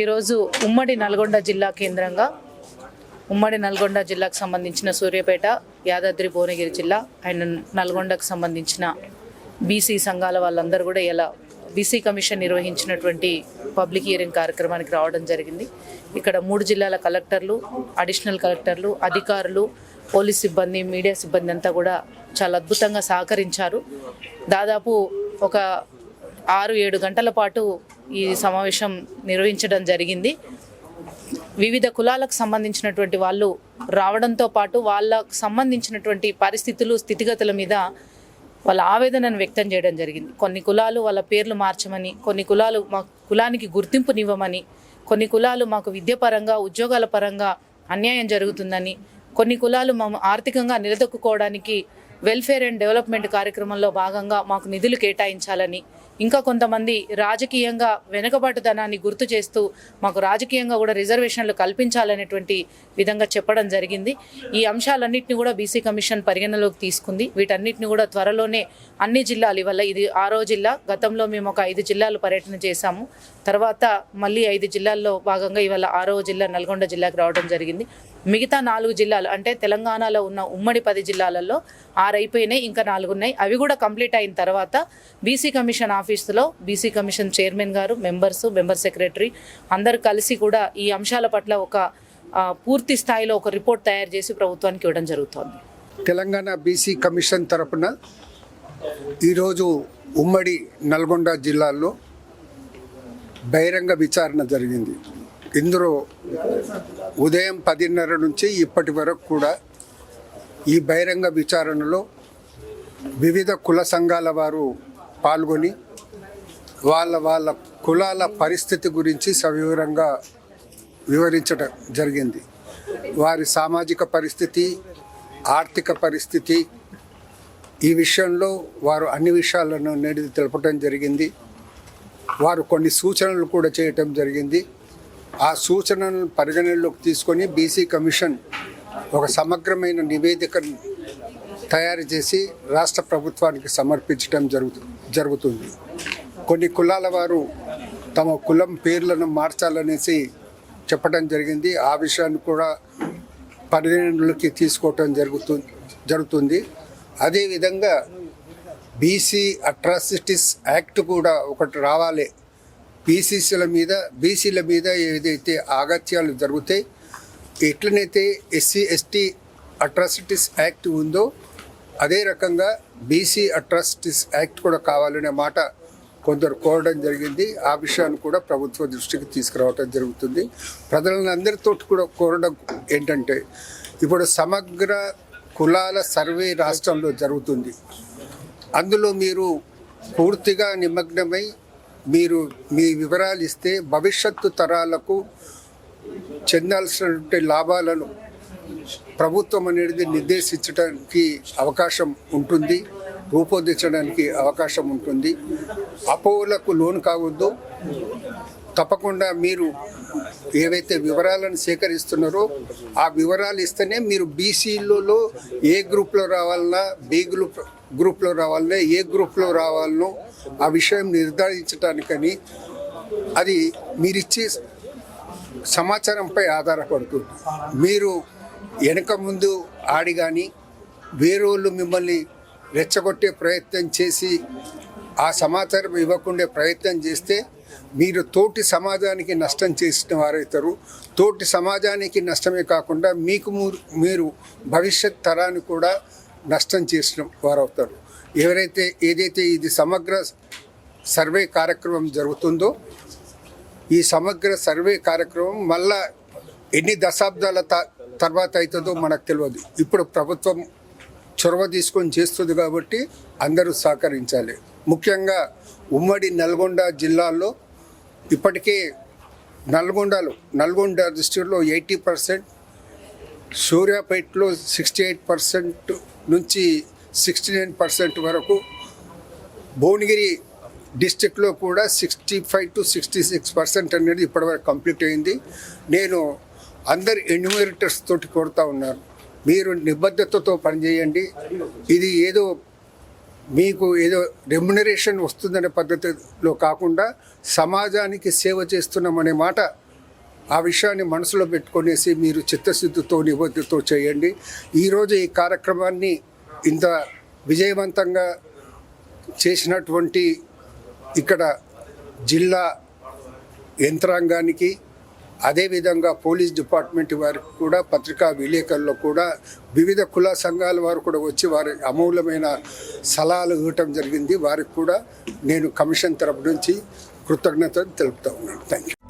ఈరోజు ఉమ్మడి నల్గొండ జిల్లా కేంద్రంగా ఉమ్మడి నల్గొండ జిల్లాకు సంబంధించిన సూర్యాపేట, యాదాద్రి భువనగిరి జిల్లా అండ్ నల్గొండకు సంబంధించిన బీసీ సంఘాల వాళ్ళందరూ కూడా ఇలా బీసీ కమిషన్ నిర్వహించినటువంటి పబ్లిక్ హియరింగ్ కార్యక్రమానికి రావడం జరిగింది. ఇక్కడ 3 జిల్లాల కలెక్టర్లు, అడిషనల్ కలెక్టర్లు, అధికారులు, పోలీస్ సిబ్బంది, మీడియా సిబ్బంది అంతా కూడా చాలా అద్భుతంగా సహకరించారు. దాదాపు ఒక 6-7 గంటల పాటు ఈ సమావేశం నిర్వహించడం జరిగింది. వివిధ కులాలకు సంబంధించినటువంటి వాళ్ళు రావడంతో పాటు వాళ్ళకు సంబంధించినటువంటి పరిస్థితులు, స్థితిగతుల మీద వాళ్ళ ఆవేదనను వ్యక్తం చేయడం జరిగింది. కొన్ని కులాలు వాళ్ళ పేర్లు మార్చమని, కొన్ని కులాలు మా కులానికి గుర్తింపునివ్వమని, కొన్ని కులాలు మాకు విద్యాపరంగా, ఉద్యోగాల పరంగా అన్యాయం జరుగుతుందని, కొన్ని కులాలు మేము ఆర్థికంగా నిలదొక్కుకోవడానికి వెల్ఫేర్ అండ్ డెవలప్మెంట్ కార్యక్రమంలో భాగంగా మాకు నిధులు కేటాయించాలని, ఇంకా కొంతమంది రాజకీయంగా వెనుకబాటుదనాన్ని గుర్తు చేస్తూ మాకు రాజకీయంగా కూడా రిజర్వేషన్లు కల్పించాలనేటువంటి విధంగా చెప్పడం జరిగింది. ఈ అంశాలన్నింటినీ కూడా బీసీ కమిషన్ పరిగణలోకి తీసుకుంది. వీటన్నిటిని కూడా త్వరలోనే అన్ని జిల్లాలు, ఇవాళ ఇది 6వ జిల్లా, గతంలో మేము ఒక 5 జిల్లాలు పర్యటన చేశాము. తర్వాత మళ్ళీ 5 జిల్లాల్లో భాగంగా ఇవాళ 6వ జిల్లా నల్గొండ జిల్లాకు రావడం జరిగింది. మిగతా 4 జిల్లాలు అంటే తెలంగాణలో ఉన్న ఉమ్మడి 10 జిల్లాలలో 6 అయిపోయినాయి, ఇంకా 4 ఉన్నాయి. అవి కూడా కంప్లీట్ అయిన తర్వాత బీసీ కమిషన్ ఆఫీసులో బీసీ కమిషన్ చైర్మన్ గారు, మెంబర్ సెక్రటరీ అందరూ కలిసి కూడా ఈ అంశాల పట్ల ఒక పూర్తి స్థాయిలో ఒక రిపోర్ట్ తయారు చేసి ప్రభుత్వానికి ఇవ్వడం జరుగుతోంది. తెలంగాణ బీసీ కమిషన్ తరపున ఈరోజు ఉమ్మడి నల్గొండ జిల్లాలో బహిరంగ విచారణ జరిగింది. ఇందులో ఉదయం 10:30 నుంచి ఇప్పటి వరకు కూడా ఈ బహిరంగ విచారణలో వివిధ కుల సంఘాల వారు పాల్గొని వాళ్ళ కులాల పరిస్థితి గురించి సవివరంగా వివరించడం జరిగింది. వారి సామాజిక పరిస్థితి, ఆర్థిక పరిస్థితి, ఈ విషయంలో వారు అన్ని విషయాలను నేడి తెలపడం జరిగింది. వారు కొన్ని సూచనలు కూడా చేయటం జరిగింది. ఆ సూచనలను పరిగణనలోకి తీసుకొని బీసీ కమిషన్ ఒక సమగ్రమైన నివేదికను తయారు చేసి రాష్ట్ర ప్రభుత్వానికి సమర్పించడం జరుగుతుంది. కొన్ని కులాల వారు తమ కులం పేర్లను మార్చాలనేసి చెప్పడం జరిగింది. ఆ విషయాన్ని కూడా పరిగణనలోకి తీసుకోవటం జరుగుతుంది. అదేవిధంగా బీసీ అట్రాసిటీస్ యాక్ట్ కూడా ఒకటి రావాలి. బీసీల మీద ఏదైతే ఆగత్యాలు జరుగుతాయి, ఎట్లనైతే SC/ST అట్రాసిటీస్ యాక్ట్ ఉందో అదే రకంగా బీసీ అట్రాసిటీస్ యాక్ట్ కూడా కావాలనే మాట కొందరు కోరడం జరిగింది. ఆ విషయాన్ని కూడా ప్రభుత్వ దృష్టికి తీసుకురావడం జరుగుతుంది. ప్రజలందరితో కూడా కోరడం ఏంటంటే, ఇప్పుడు సమగ్ర కులాల సర్వే రాష్ట్రంలో జరుగుతుంది. అందులో మీరు పూర్తిగా నిమగ్నమై మీరు మీ వివరాలు ఇస్తే భవిష్యత్తు తరాలకు చెందాల్సినటువంటి లాభాలను ప్రభుత్వం అనేది నిర్దేశించడానికి అవకాశం ఉంటుంది, రూపొందించడానికి అవకాశం ఉంటుంది. అపోహలకు లోను కావద్దు. తప్పకుండా మీరు ఏవైతే వివరాలను సేకరిస్తున్నారో ఆ వివరాలు ఇస్తేనే మీరు బీసీలలో ఏ గ్రూప్లో రావాలన్నా, బి గ్రూప్లో రావాలన్నా, ఏ గ్రూప్లో రావాలనో ఆ విషయం నిర్ధారించడానికని అది మీరిచ్చే సమాచారంపై ఆధారపడుతుంది. మీరు వెనక ముందు ఆడి కానీ వేరేళ్ళు మిమ్మల్ని రెచ్చగొట్టే ప్రయత్నం చేసి ఆ సమాచారం ఇవ్వకుండా ప్రయత్నం చేస్తే మీరు తోటి సమాజానికి నష్టం చేసిన వారవుతారు. తోటి సమాజానికి నష్టమే కాకుండా మీరు భవిష్యత్ తరాన్ని కూడా నష్టం చేసిన వారవుతారు. ఏదైతే ఇది సమగ్ర సర్వే కార్యక్రమం జరుగుతుందో ఈ సమగ్ర సర్వే కార్యక్రమం మళ్ళా ఎన్ని దశాబ్దాల తర్వాత అవుతుందో మనకు తెలియదు. ఇప్పుడు ప్రభుత్వం చొరవ తీసుకొని చేస్తుంది కాబట్టి అందరూ సహకరించాలి. ముఖ్యంగా ఉమ్మడి నల్గొండ జిల్లాలో ఇప్పటికే నల్గొండ డిస్ట్రిక్ట్లో 80%, సూర్యాపేటలో 68% నుంచి 69% వరకు, భువనగిరి డిస్ట్రిక్ట్లో కూడా 65 to 66% అనేది ఇప్పటివరకు కంప్లీట్ అయింది. నేను అందరు ఎన్యూమరేటర్స్ తోటి కోరుతా ఉన్నాను, మీరు నిబద్ధతతో పనిచేయండి. ఇది ఏదో మీకు ఏదో రెమ్యునరేషన్ వస్తుందనే పద్ధతిలో కాకుండా సమాజానికి సేవ చేస్తున్నామనే మాట ఆ విషయాన్ని మనసులో పెట్టుకొనేసి మీరు చిత్తశుద్ధితో నిబద్ధతో చేయండి. ఈరోజు ఈ కార్యక్రమాన్ని ఇంత విజయవంతంగా చేసినటువంటి ఇక్కడ జిల్లా యంత్రాంగానికి, అదేవిధంగా పోలీస్ డిపార్ట్మెంట్ వారికి కూడా, పత్రికా విలేకరులకు కూడా, వివిధ కుల సంఘాల వారు కూడా వచ్చి వారి అమూల్యమైన సలహాలు ఇవ్వటం జరిగింది. వారికి కూడా నేను కమిషన్ తరపు నుంచి కృతజ్ఞతలు తెలుపుతా ఉన్నాను. Thank you.